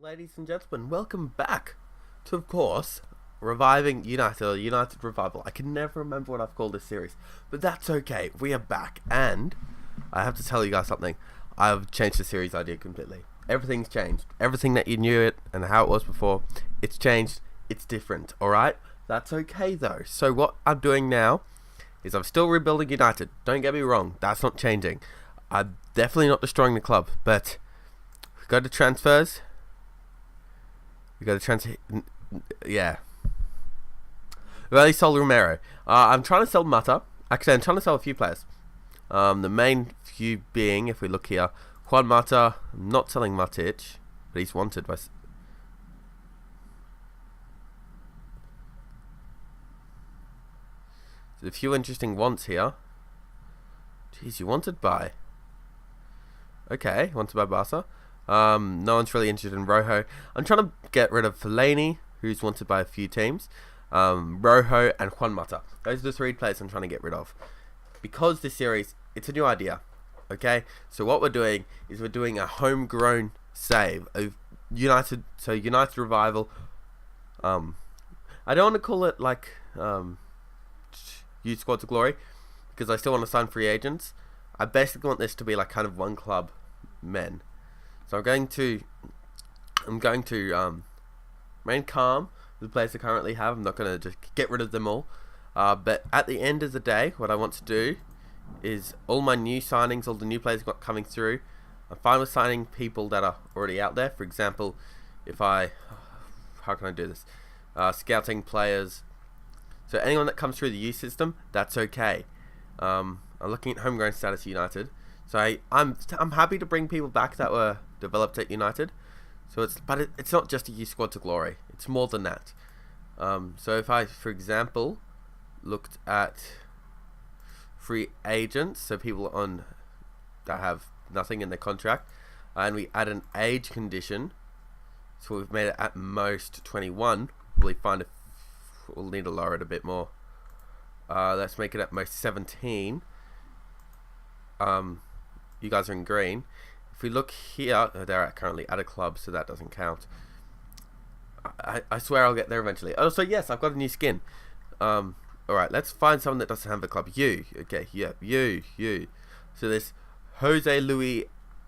Ladies and gentlemen, welcome back to, of course, Reviving United, or United Revival. I can never remember what I've called this series, but that's okay. We are back, and I have to tell you guys something. I've changed the series idea completely. Everything's changed. Everything that you knew it and how it was before, it's changed. It's different, alright? That's okay, though. So what I'm doing now is I'm still rebuilding United. Don't get me wrong, that's not changing. I'm definitely not destroying the club, but go to transfers. We got to transfer. Yeah. We only sold Romero. I'm trying to sell Mata. Actually, I'm trying to sell a few players. The main few being, if we look here, Juan Mata. I'm not selling Matic, but he's wanted by. There's a few interesting wants here. Jeez, you wanted by. Okay, wanted by Barca. No one's really interested in Rojo. I'm trying to get rid of Fellaini, who's wanted by a few teams. Rojo and Juan Mata. Those are the three players I'm trying to get rid of. Because this series, it's a new idea. Okay? So what we're doing is we're doing a homegrown save of United. So United Revival. I don't want to call it like Youth Squad to Glory, because I still want to sign free agents. I basically want this to be like kind of one club men. So I'm going to remain calm with the players I currently have. I'm not going to just get rid of them all. But at the end of the day, what I want to do is all my new signings, all the new players got coming through, I'm fine with signing people that are already out there. For example, if how can I do this? Scouting players. So anyone that comes through the youth system, that's okay. I'm looking at homegrown status at United. So I'm happy to bring people back that were developed at United. So it's not just a youth squad to glory. It's more than that. So if I, for example, looked at free agents, so people on that have nothing in their contract, and we add an age condition, so we've made it at most 21. We'll need to lower it a bit more. Let's make it at most 17. You guys are in green. If we look here, they're currently at a club, so that doesn't count. I swear I'll get there eventually. Oh, so yes, I've got a new skin. Alright, let's find someone that doesn't have a club. You. Okay, yeah, you. So this Jose Luis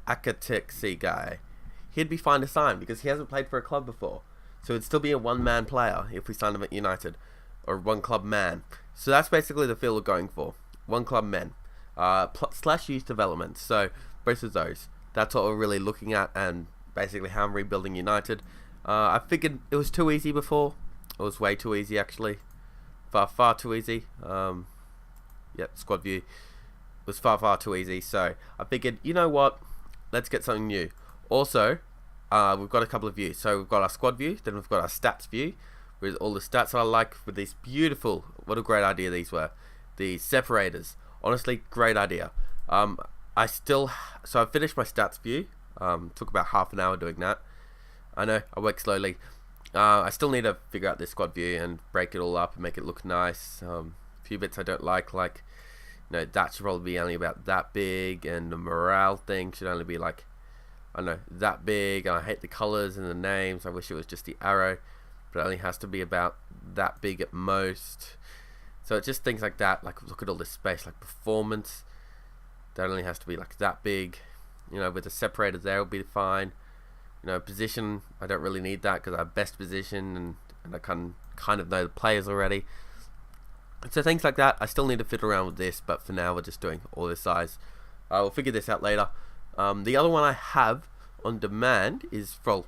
Acatexi guy, he'd be fine to sign because he hasn't played for a club before. So it'd still be a one-man player if we signed him at United. Or one club man. So that's basically the feel we're going for. One club men. / youth development. So both of those. That's what we're really looking at, and basically how I'm rebuilding United. I figured it was too easy before. It was way too easy, actually. Far too easy. Yep, squad view was far too easy. So I figured, you know what? Let's get something new. Also, we've got a couple of views. So we've got our squad view, then we've got our stats view, with all the stats I like, with these beautiful, what a great idea these were. The separators. Honestly, great idea. So I finished my stats view. Took about half an hour doing that. I know, I work slowly. I still need to figure out this squad view and break it all up and make it look nice. A few bits I don't like, that should probably be only about that big, and the morale thing should only be like, I don't know, that big. And I hate the colors and the names. I wish it was just the arrow, but it only has to be about that big at most. So it's just things like that, like look at all this space, like performance, that only has to be like that big, with the separator there will be fine. Position, I don't really need that because I have best position and I can kind of know the players already. So things like that, I still need to fit around with this, but for now we're just doing all this size. We'll figure this out later. The other one I have on demand is for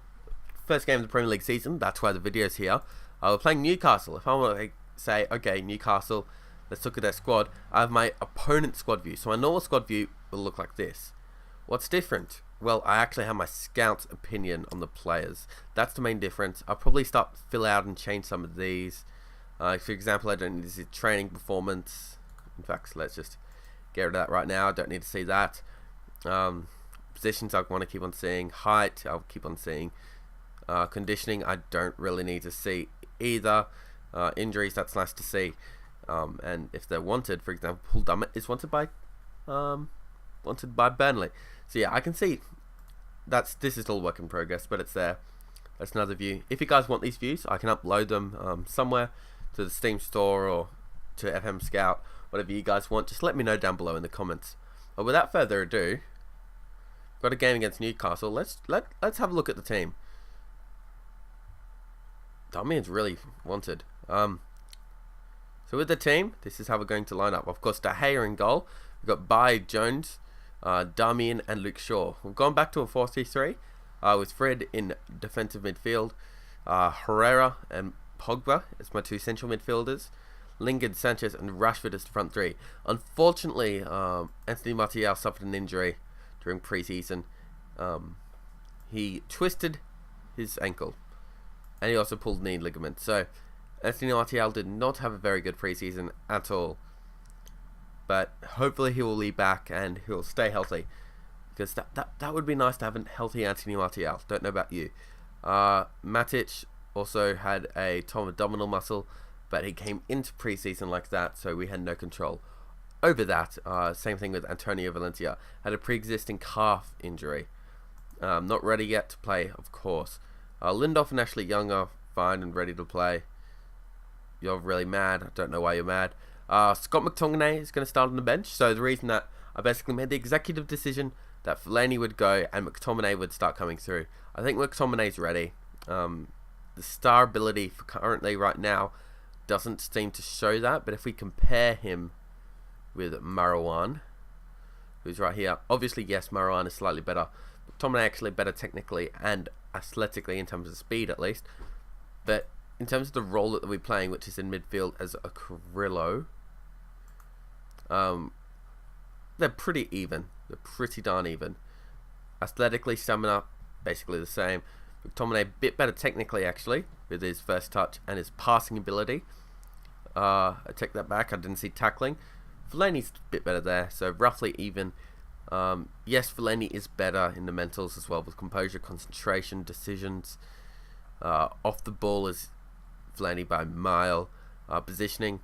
first game of the Premier League season, that's why the video's here. We're playing Newcastle. If I want to say, okay, Newcastle, let's look at their squad. I have my opponent's squad view. So my normal squad view will look like this. What's different? Well, I actually have my scout's opinion on the players. That's the main difference. I'll probably fill out and change some of these. For example, I don't need to see training performance. In fact, let's just get rid of that right now. I don't need to see that. Positions I want to keep on seeing. Height, I'll keep on seeing. Conditioning, I don't really need to see either. Injuries, that's nice to see. And if they're wanted, for example, Paul Dummett is wanted by Burnley. So yeah, I can see this is still a work in progress, but it's there. That's another view. If you guys want these views, I can upload them somewhere to the Steam store or to FM Scout, whatever you guys want. Just let me know down below in the comments. But without further ado, got a game against Newcastle. Let's have a look at the team. Damian's really wanted. So with the team, this is how we're going to line up. Of course, De Gea in goal. We've got Bai, Jones, Damian and Luke Shaw. We've gone back to a 4-3-3 with Fred in defensive midfield, Herrera and Pogba as my two central midfielders, Lingard, Sanchez and Rashford as the front three. Unfortunately, Anthony Martial suffered an injury during pre-season. He twisted his ankle and he also pulled knee ligament. So Anthony Martial did not have a very good pre-season at all. But hopefully he will be back and he'll stay healthy. Because that would be nice to have a healthy Anthony Martial. Don't know about you. Matic also had a torn abdominal muscle, but he came into pre-season like that, so we had no control over that. Same thing with Antonio Valencia. Had a pre-existing calf injury. Not ready yet to play, of course. Lindelof and Ashley Young are fine and ready to play. You're really mad. I don't know why you're mad. Scott McTominay is going to start on the bench. So the reason that I basically made the executive decision that Fellaini would go and McTominay would start coming through. I think McTominay's ready. The star ability for currently right now doesn't seem to show that. But if we compare him with Marouane, who's right here, obviously yes, Marouane is slightly better. McTominay actually better technically and athletically in terms of speed at least. But in terms of the role that we're playing, which is in midfield as a Carrillo, they're pretty even. They're pretty darn even. Athletically, stamina, basically the same. McTominay a bit better technically actually, with his first touch and his passing ability. I take that back, I didn't see tackling. Fellaini's a bit better there, so roughly even. Yes, Fellaini is better in the mentals as well, with composure, concentration, decisions. Off the ball is Fellaini by a mile. Positioning,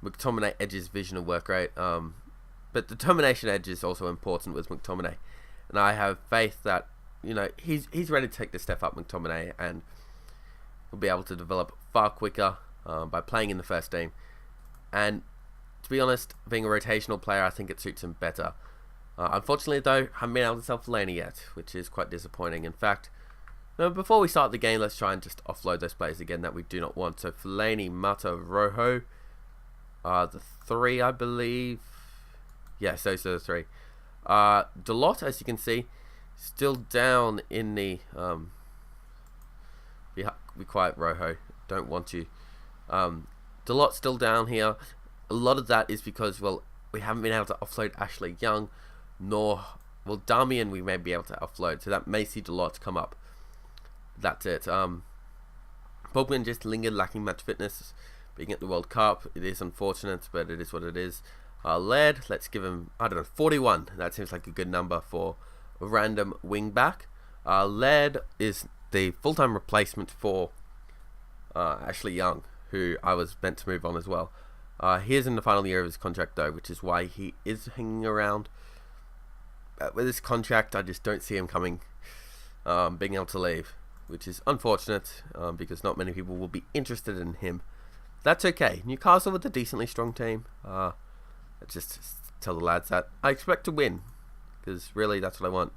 McTominay edges vision and work rate. But determination edge is also important with McTominay, and I have faith that he's ready to take the step up, McTominay, and he'll be able to develop far quicker by playing in the first team. And to be honest, being a rotational player, I think it suits him better. Unfortunately, though, I haven't been able to sell Fellaini yet, which is quite disappointing. In fact, before we start the game, let's try and just offload those players again that we do not want. So Fellaini, Mata, Rojo, the three, I believe. Yes, those are the three. Dalot, as you can see, still down in the... be quiet, Rojo. Don't want you. Dalot still down here. A lot of that is because, well, we haven't been able to offload Ashley Young, nor... Well, Damian we may be able to offload, so that may see Dalot come up. That's it. Pogba just lingered, lacking match fitness. Being at the World Cup, it is unfortunate, but it is what it is. Led, let's give him, I don't know, 41. That seems like a good number for a random wing back. Led is the full-time replacement for Ashley Young, who I was meant to move on as well. He is in the final year of his contract though, which is why he is hanging around. With this contract, I just don't see him coming, being able to leave, which is unfortunate because not many people will be interested in him. That's okay. Newcastle with a decently strong team. Just tell the lads that I expect to win, because really that's what I want.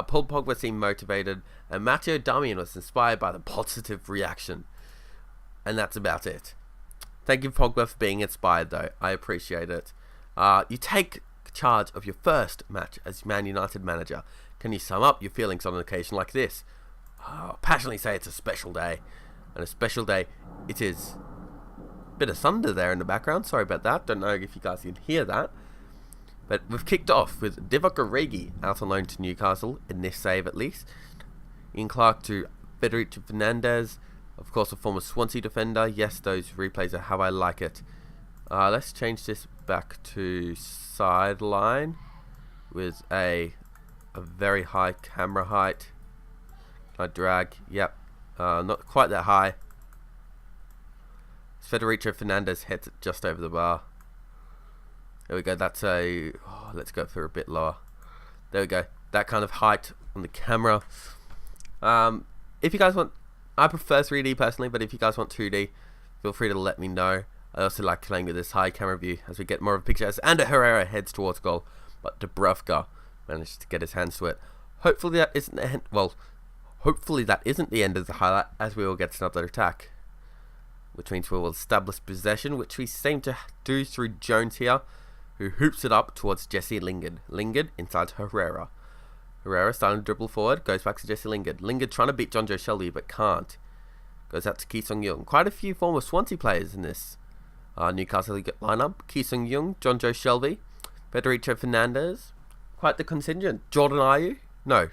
Paul Pogba seemed motivated, and Matteo Darmian was inspired by the positive reaction, and that's about it. Thank you, Pogba, for being inspired though. I appreciate it. You take charge of your first match as Man United manager. Can you sum up your feelings on an occasion like this? Passionately say it's a special day, and a special day it is. Bit of thunder there in the background, sorry about that, don't know if you guys can hear that. But we've kicked off with Divock Origi out on loan to Newcastle, in this save at least. Ian Clark to Federico Fernandez, of course a former Swansea defender. Yes, those replays are how I like it. Let's change this back to sideline with a very high camera height. Can I drag? Yep, not quite that high. Federico Fernandez heads just over the bar. There we go, that's a... Oh, let's go for a bit lower. There we go, that kind of height on the camera. If you guys want I prefer 3D personally, but if you guys want 2D, feel free to let me know. I also like playing with this high camera view as we get more of a picture as Ander Herrera heads towards goal, but Dubravka managed to get his hands to it. Hopefully that isn't the end. Well, hopefully that isn't the end of the highlight, as we will get another attack, which means we will establish possession, which we seem to do through Jones here, who hoops it up towards Jesse Lingard. Lingard inside to Herrera. Herrera starting to dribble forward, goes back to Jesse Lingard. Lingard trying to beat John Joe Shelby, but can't. Goes out to Ki Sung Young. Quite a few former Swansea players in this Newcastle lineup. Ki Sung Young, John Joe Shelby, Federico Fernandez. Quite the contingent. Jordan Ayew? No.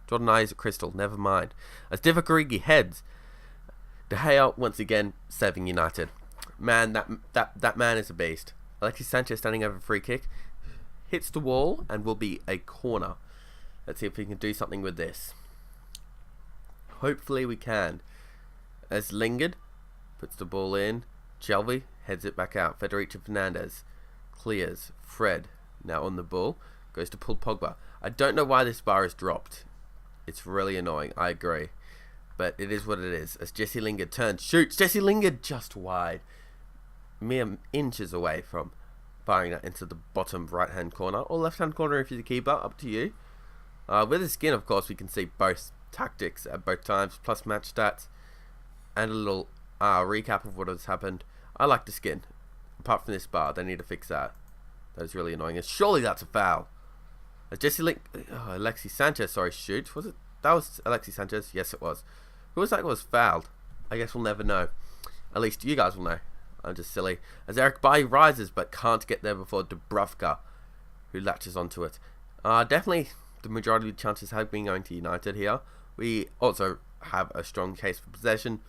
Jordan Ayew is at Crystal. Never mind. As Divock Origi heads. De Gea once again saving United. Man, that man is a beast. Alexis Sanchez standing over a free kick. Hits the wall and will be a corner. Let's see if we can do something with this. Hopefully we can. As Lingard puts the ball in. Shelby heads it back out. Federico Fernandez clears. Fred now on the ball. Goes to Paul Pogba. I don't know why this bar is dropped. It's really annoying. I agree. But it is what it is. As Jesse Lingard turns. Shoots. Jesse Lingard just wide. Mere inches away from firing that into the bottom right hand corner. Or left hand corner if you're the keeper. Up to you. With the skin, of course, we can see both tactics at both times, plus match stats, and a little recap of what has happened. I like the skin. Apart from this bar, they need to fix that. That is really annoying. And surely that's a foul. Alexis Sanchez, sorry, shoot. Was it? That was Alexis Sanchez? Yes, it was. Who was that who was fouled? I guess we'll never know. At least you guys will know. I'm just silly. As Eric Bailly rises, but can't get there before Dubravka, who latches onto it. Definitely the majority of the chances have been going to United here. We also have a strong case for possession.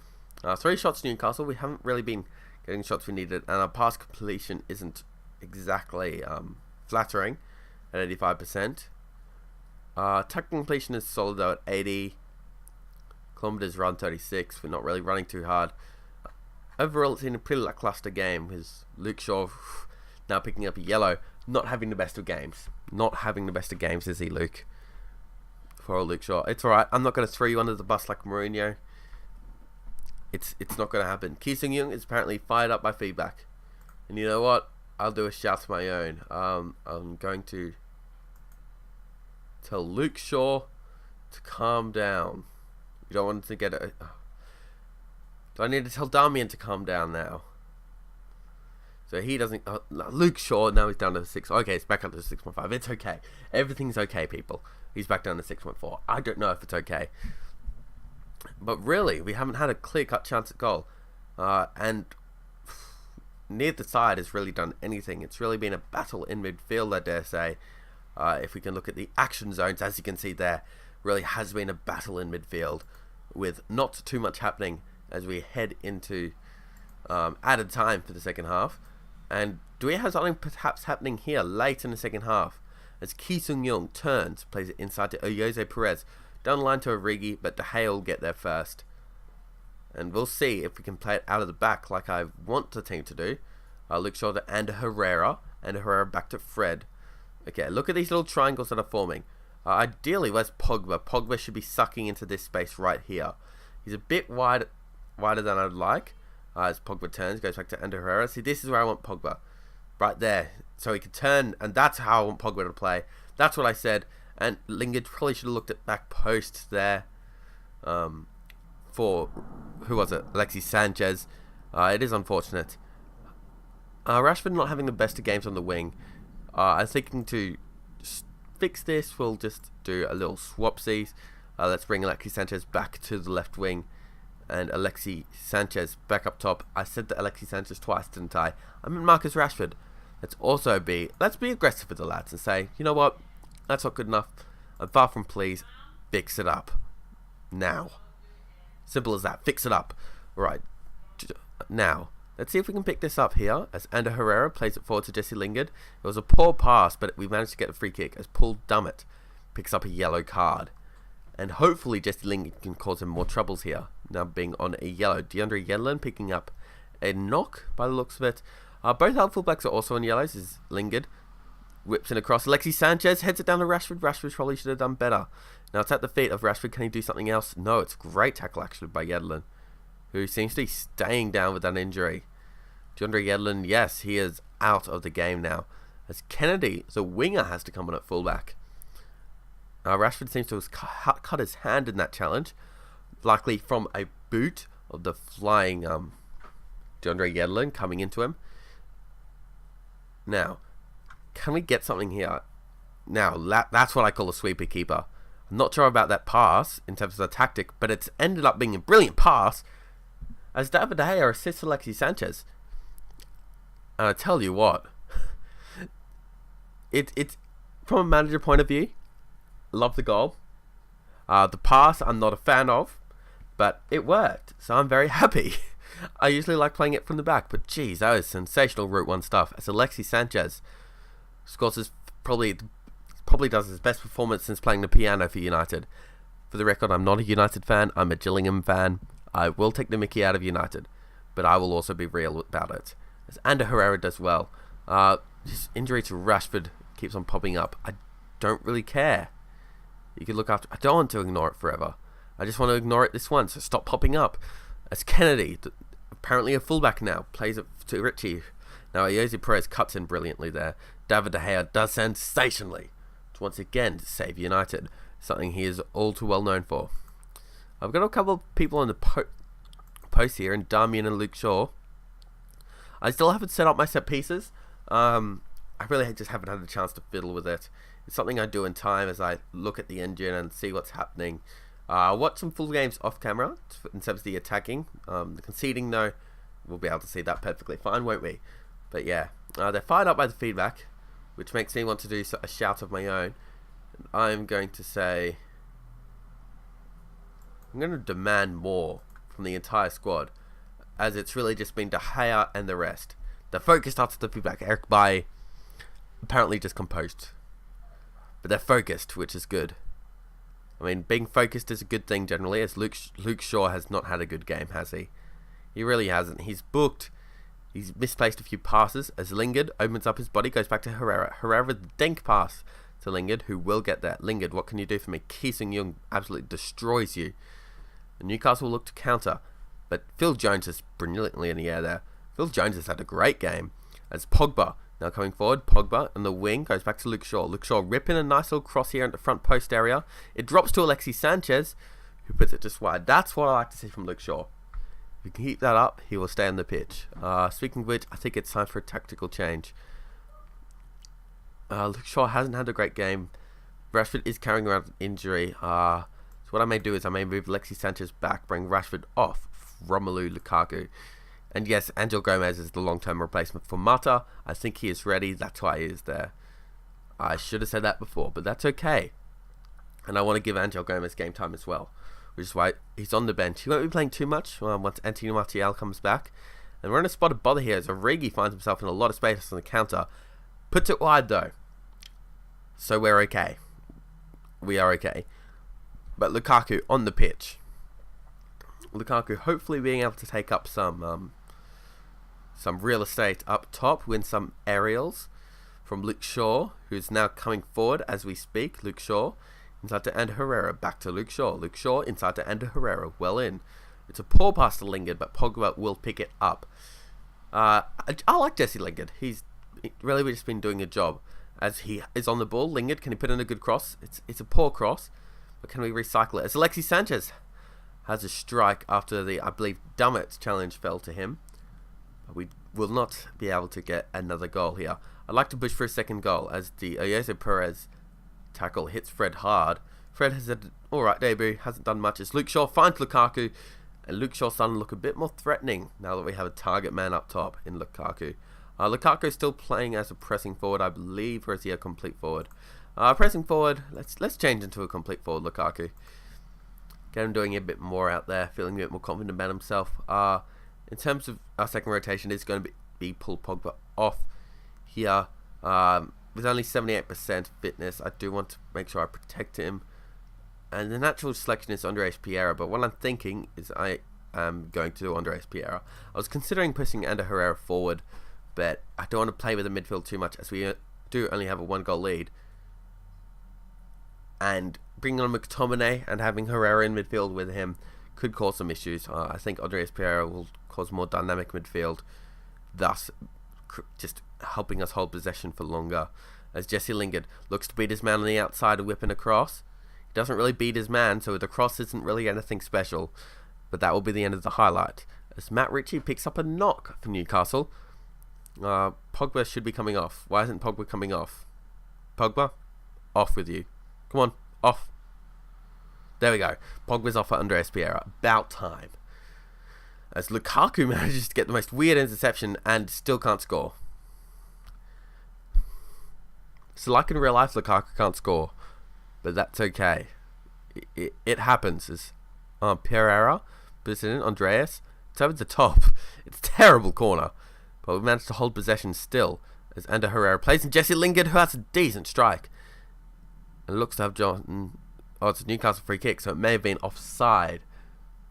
3 shots to Newcastle. We haven't really been getting shots we needed, and our pass completion isn't exactly flattering at 85%. Tackle completion is solid though at 80. Kilometers run 36. We're not really running too hard. Overall, it's been a pretty lackluster game with Luke Shaw now picking up a yellow. Not having the best of games. Not having the best of games, is he, Luke? Poor old Luke Shaw. It's alright. I'm not going to throw you under the bus like Mourinho. It's not going to happen. Ki Sung Young is apparently fired up by feedback. And you know what? I'll do a shout of my own. I'm going to tell Luke Shaw to calm down. You don't want to get it. Do I need to tell Damian to calm down now? So he doesn't. Luke Shaw, now he's down to 6. Okay, it's back up to 6.5. It's okay. Everything's okay, people. He's back down to 6.4. I don't know if it's okay. But really, we haven't had a clear-cut chance at goal. And neither side has really done anything. It's really been a battle in midfield, I dare say. If we can look at the action zones, as you can see there, really has been a battle in midfield with not too much happening as we head into added time for the second half. And do we have something perhaps happening here late in the second half as Ki Sung Young turns, plays it inside to Jose Perez, down the line to Origi, but De Gea will get there first. And we'll see if we can play it out of the back like I want the team to do. Luke Shaw and Herrera back to Fred. Okay, look at these little triangles that are forming. Ideally, where's Pogba? Pogba should be sucking into this space right here. He's a bit wider than I'd like. As Pogba turns, goes back to Ander Herrera. See, this is where I want Pogba. Right there. So he can turn, and that's how I want Pogba to play. That's what I said. And Lingard probably should have looked at back post there. For, who was it? Alexis Sanchez. It is unfortunate. Rashford not having the best of games on the wing. I'm thinking to fix this, we'll just do a little swapsies. Let's bring Alexis Sanchez back to the left wing. And Alexis Sanchez back up top. I said that Alexis Sanchez twice, didn't I? I mean Marcus Rashford. Let's be aggressive with the lads and say, you know what? That's not good enough. I'm far from pleased. Fix it up. Now. Simple as that. Fix it up. Right. Now. Let's see if we can pick this up here as Ander Herrera plays it forward to Jesse Lingard. It was a poor pass, but we managed to get a free kick as Paul Dummett picks up a yellow card. And hopefully Jesse Lingard can cause him more troubles here. Now being on a yellow. DeAndre Yedlin picking up a knock by the looks of it. Both our fullbacks are also on yellows. Is Lingard whips it across. Alexis Sanchez heads it down to Rashford. Rashford probably should have done better. Now it's at the feet of Rashford. Can he do something else? No, it's a great tackle actually by Yedlin, who seems to be staying down with that injury. DeAndre Yedlin, yes, he is out of the game now, as Kennedy, the winger, has to come on at fullback. Rashford seems to have cut his hand in that challenge, likely from a boot of the flying DeAndre Yedlin coming into him. Now, can we get something here? Now, that's what I call a sweeper keeper. I'm not sure about that pass in terms of the tactic, but it's ended up being a brilliant pass as David De Gea assists Alexis Sanchez. And I tell you what, it's from a manager point of view, love the goal. The pass I'm not a fan of, but it worked, so I'm very happy. I usually like playing it from the back, but geez, that was sensational Route 1 stuff. As Alexis Sanchez scores his probably does his best performance since playing the piano for United. For the record, I'm not a United fan, I'm a Gillingham fan. I will take the mickey out of United, but I will also be real about it. As Ander Herrera does well. This injury to Rashford keeps on popping up. I don't really care. You can look after. I don't want to ignore it forever. I just want to ignore it this once. So stop popping up. As Kennedy, apparently a fullback now, plays it to Richie. Now Jose Perez cuts in brilliantly there. David De Gea does sensationally to once again save United, something he is all too well known for. I've got a couple of people in the post here, and Darmian and Luke Shaw. I still haven't set up my set pieces. I really just haven't had a chance to fiddle with it. It's something I do in time as I look at the engine and see what's happening. I'll watch some full games off camera in terms of the attacking. The conceding, though, we'll be able to see that perfectly fine, won't we? But yeah, they're fired up by the feedback, which makes me want to do a shout of my own. And I'm going to say, I'm going to demand more from the entire squad, as it's really just been De Gea and the rest. The focus starts at the feedback. Eric Bailly apparently just composed, but they're focused, which is good. I mean, being focused is a good thing generally, as Luke Shaw has not had a good game, has he? He really hasn't. He's booked. He's misplaced a few passes as Lingard opens up his body, goes back to Herrera. Herrera, the dink pass to Lingard, who will get that. Lingard, what can you do for me? Ki Sung-yueng absolutely destroys you. And Newcastle will look to counter, but Phil Jones is brilliantly in the air there. Phil Jones has had a great game. As Pogba now coming forward, Pogba on the wing goes back to Luke Shaw. Luke Shaw ripping a nice little cross here at the front post area. It drops to Alexis Sanchez, who puts it just wide. That's what I like to see from Luke Shaw. If he can keep that up, he will stay on the pitch. Speaking of which, I think it's time for a tactical change. Luke Shaw hasn't had a great game. Rashford is carrying around an injury. So what I may do is I may move Alexis Sanchez back, bring Rashford off Romelu Lukaku. And yes, Angel Gomez is the long-term replacement for Mata. I think he is ready. That's why he is there. I should have said that before, but that's okay. And I want to give Angel Gomez game time as well, which is why he's on the bench. He won't be playing too much once Anthony Martial comes back. And we're in a spot of bother here as Origi finds himself in a lot of space on the counter. Puts it wide though. So we're okay. We are okay. But Lukaku on the pitch. Lukaku hopefully being able to take up some real estate up top, win some aerials from Luke Shaw, who's now coming forward as we speak. Luke Shaw inside to Ander Herrera, back to Luke Shaw. Luke Shaw inside to Ander Herrera, well in. It's a poor pass to Lingard, but Pogba will pick it up. I like Jesse Lingard. He's really just been doing a job as he is on the ball. Lingard, can he put in a good cross? It's a poor cross, but can we recycle it? As Alexis Sanchez has a strike after the, I believe, Dummett challenge fell to him. We will not be able to get another goal here. I'd like to push for a second goal as the Jose Perez tackle hits Fred hard. Fred has had an alright debut, hasn't done much as Luke Shaw finds Lukaku, and Luke Shaw's starting to look a bit more threatening now that we have a target man up top in Lukaku. Lukaku is still playing as a pressing forward, I believe, or is he a complete forward? Pressing forward, let's change into a complete forward Lukaku. Get him doing a bit more out there, feeling a bit more confident about himself. In terms of our second rotation, it's going to be pull Pogba off here. With only 78% fitness, I do want to make sure I protect him. And the natural selection is Andreas Pereira, but what I'm thinking is I am going to do Andreas Pereira. I was considering pushing Ander Herrera forward, but I don't want to play with the midfield too much as we do only have a 1-goal lead. And bringing on McTominay and having Herrera in midfield with him could cause some issues. I think Andreas Pereira will cause more dynamic midfield, thus just helping us hold possession for longer. As Jesse Lingard looks to beat his man on the outside and whipping across. He doesn't really beat his man, so the cross isn't really anything special. But that will be the end of the highlight. As Matt Ritchie picks up a knock for Newcastle. Pogba should be coming off. Why isn't Pogba coming off? Pogba, off with you. Come on, off. There we go. Pogba's off for Andreas Pereira. About time. As Lukaku manages to get the most weird interception and still can't score. So like in real life, Lukaku can't score. But that's okay. It happens. As Pereira puts it in. Andreas. It's over the top. It's a terrible corner. But we've managed to hold possession still. As Ander Herrera plays in Jesse Lingard, who has a decent strike. And looks to have John. Oh, it's a Newcastle free kick, so it may have been offside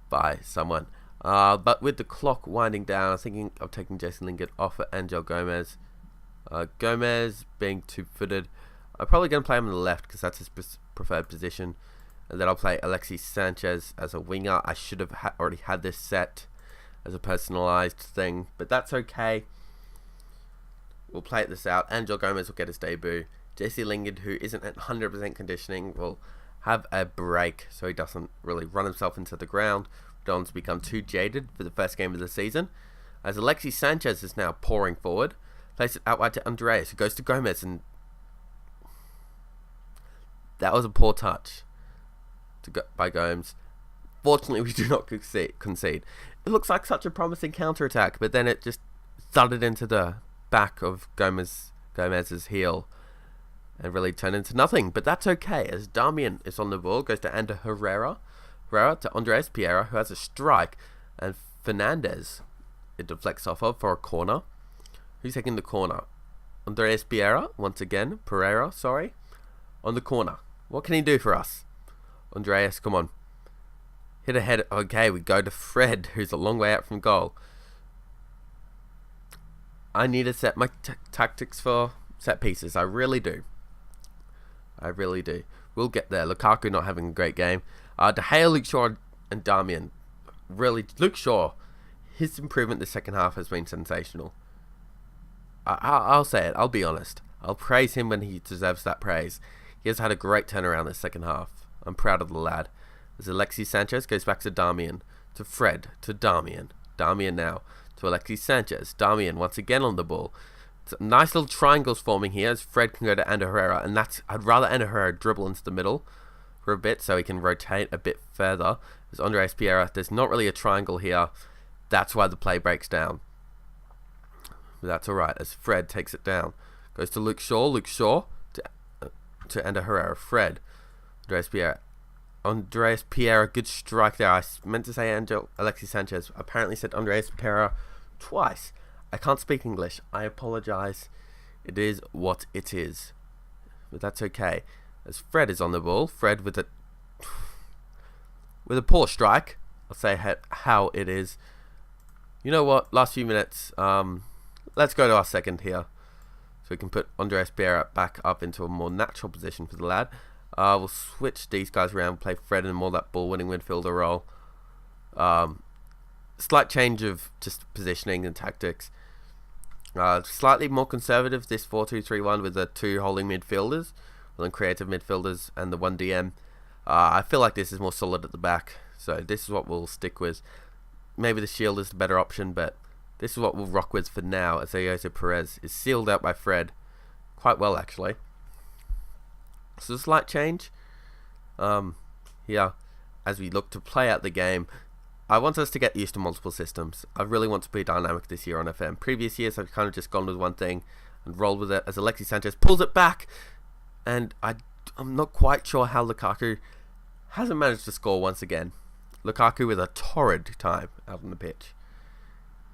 by someone. But with the clock winding down, I'm thinking of taking Jesse Lingard off for Angel Gomez. Gomez being two-footed. I'm probably going to play him on the left because that's his preferred position. And then I'll play Alexis Sanchez as a winger. I should have already had this set as a personalised thing, but that's okay. We'll play this out. Angel Gomez will get his debut. Jesse Lingard, who isn't at 100% conditioning, will have a break so he doesn't really run himself into the ground. Don't want to become too jaded for the first game of the season. As Alexis Sanchez is now pouring forward. Plays it out wide to Andreas, who goes to Gomez, and that was a poor touch by Gomes. Fortunately, we do not concede. It looks like such a promising counter-attack, but then it just thudded into the back of Gomez's heel and really turned into nothing. But that's okay, as Darmian is on the ball, goes to Ander Herrera to Andreas Pereira, who has a strike, and Fernandez it deflects off of for a corner. Who's taking the corner? Andreas Pereira, once again. Pereira, sorry. On the corner. What can he do for us? Andreas, come on. Hit ahead. Okay, we go to Fred, who's a long way out from goal. I need to set my tactics for set pieces. I really do. We'll get there. Lukaku not having a great game. De Gea, Luke Shaw, and Darmian. Really, Luke Shaw, his improvement this second half has been sensational. I'll say it. I'll be honest. I'll praise him when he deserves that praise. He has had a great turnaround this second half. I'm proud of the lad. As Alexis Sanchez goes back to Darmian. To Fred. To Darmian. Darmian now. To Alexis Sanchez. Darmian once again on the ball. Some nice little triangles forming here as Fred can go to Ander Herrera. And I'd rather Ander Herrera dribble into the middle for a bit so he can rotate a bit further. As Andreas Pereira, there's not really a triangle here. That's why the play breaks down. But that's alright, as Fred takes it down. Goes to Luke Shaw. Luke Shaw to Ander Herrera. Fred. Andreas Pereira. Good strike there. I meant to say Alexis Sanchez. Apparently said Andreas Pereira twice. I can't speak English. I apologise. It is what it is. But that's okay. As Fred is on the ball. Fred with a poor strike. I'll say how it is. You know what? Last few minutes. Let's go to our second here. So we can put Andreas Pereira back up into a more natural position for the lad. We'll switch these guys around, play Fred in more that ball-winning midfielder role. Slight change of just positioning and tactics. Slightly more conservative, this 4-2-3-1 with the two holding midfielders, and creative midfielders and the 1 DM. I feel like this is more solid at the back, so this is what we'll stick with. Maybe the shield is the better option, but this is what we'll rock with for now, as Jose Perez is sealed out by Fred. Quite well, actually. So a slight change here as we look to play out the game. I want us to get used to multiple systems. I really want to be dynamic this year on FM. Previous years I've kind of just gone with one thing and rolled with it as Alexis Sanchez pulls it back. And I'm not quite sure how Lukaku hasn't managed to score once again. Lukaku with a torrid time out on the pitch.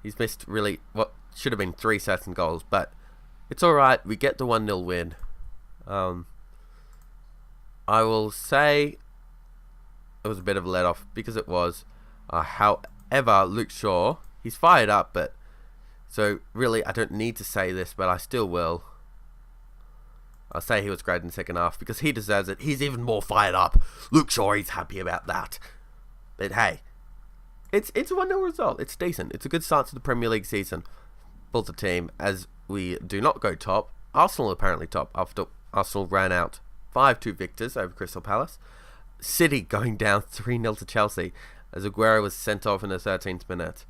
He's missed really what should have been 3 certain goals, but it's alright. We get the 1-0 win. I will say it was a bit of a let-off because it was. However, Luke Shaw, he's fired up, but so really I don't need to say this, but I still will. I'll say he was great in the second half because he deserves it. He's even more fired up. Luke Shaw, he's happy about that. But hey, it's a 1-0 result. It's decent. It's a good start to the Premier League season for the team, as we do not go top. Arsenal apparently top after Arsenal ran out 5-2 victors over Crystal Palace. City going down 3-0 to Chelsea as Aguero was sent off in the 13th minute.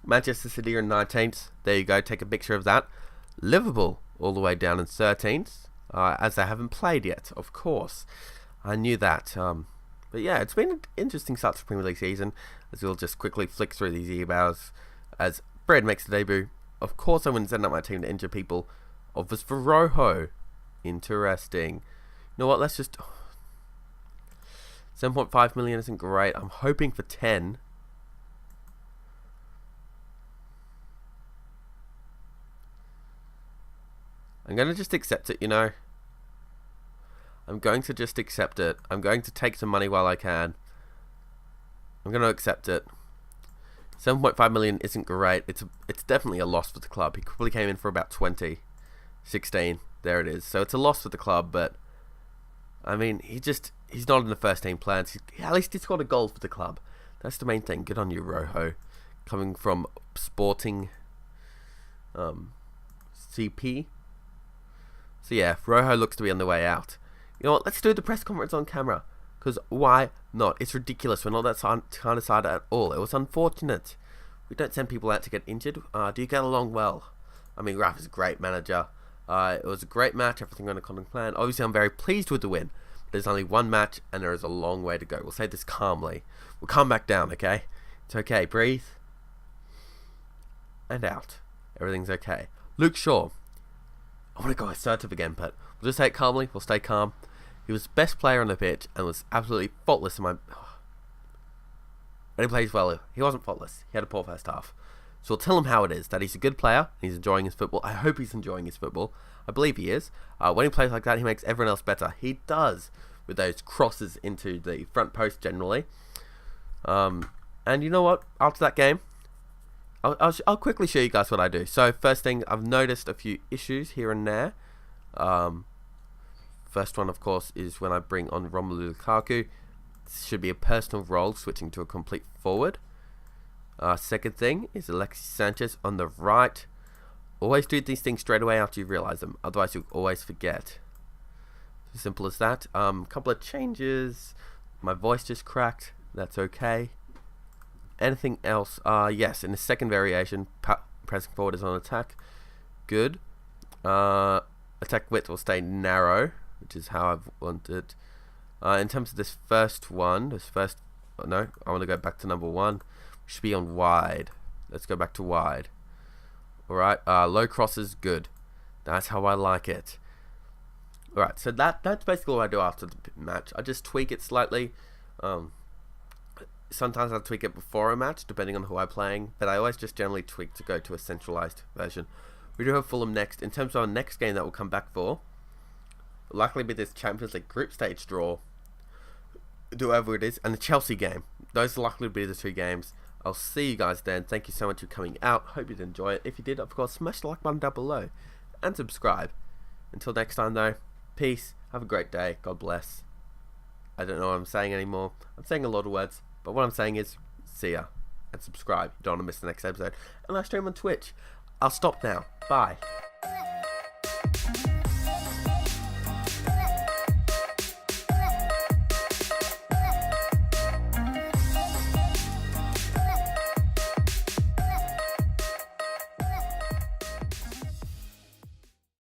Manchester City are in 19th. There you go. Take a picture of that. Liverpool all the way down in 13th. As they haven't played yet, of course. I knew that. But yeah, it's been an interesting start to the Premier League season, as we'll just quickly flick through these emails. As Fred makes a debut. Of course I wouldn't send up my team to injure people. Offers for Rojo. Interesting. You know what, let's just... 7.5 million isn't great. I'm hoping for 10. I'm going to just accept it, you know. I'm going to just accept it. I'm going to take some money while I can. I'm going to accept it. 7.5 million isn't great. It's definitely a loss for the club. He probably came in for about 20. 16. There it is. So it's a loss for the club, but I mean, he's not in the first team plans. At least he's got a goal for the club. That's the main thing. Good on you, Rojo. Coming from Sporting CP. So yeah, Rojo looks to be on the way out. You know what? Let's do the press conference on camera. Because why not? It's ridiculous. We're not that kind of side at all. It was unfortunate. We don't send people out to get injured. Do you get along well? I mean, Raf is a great manager. It was a great match. Everything went according to plan. Obviously, I'm very pleased with the win. There's only one match, and there is a long way to go. We'll say this calmly. We'll come back down, okay? It's okay. Breathe. And out. Everything's okay. Luke Shaw. I want to go assertive again, but we'll just say it calmly. We'll stay calm. He was the best player on the pitch and was absolutely faultless in my... But he plays well. He wasn't faultless. He had a poor first half. So we'll tell him how it is, that he's a good player, and he's enjoying his football. I hope he's enjoying his football. I believe he is. When he plays like that, he makes everyone else better. He does, with those crosses into the front post generally. And you know what? After that game, I'll quickly show you guys what I do. So first thing, I've noticed a few issues here and there. First one, of course, is when I bring on Romelu Lukaku. This should be a personal role, switching to a complete forward. Second thing is Alexis Sanchez on the right. Always do these things straight away after you realise them, otherwise you'll always forget. As simple as that. Couple of changes. My voice just cracked. That's okay. Anything else? Yes, in the second variation, pressing forward is on attack. Good. Attack width will stay narrow, which is how I've wanted. In terms of this first one, no, I want to go back to number 1. Should be on wide. Let's go back to wide. Alright, low crosses, good. That's how I like it. Alright, so that's basically what I do after the match. I just tweak it slightly. Sometimes I'll tweak it before a match, depending on who I'm playing. But I always just generally tweak to go to a centralized version. We do have Fulham next. In terms of our next game that we'll come back for, will likely be this Champions League group stage draw. Whoever it is. And the Chelsea game. Those are likely to be the 2 games. I'll see you guys then. Thank you so much for coming out. Hope you did enjoy it. If you did, of course, smash the like button down below. And subscribe. Until next time, though. Peace. Have a great day. God bless. I don't know what I'm saying anymore. I'm saying a lot of words. But what I'm saying is, see ya. And subscribe. You don't want to miss the next episode. And I stream on Twitch. I'll stop now. Bye.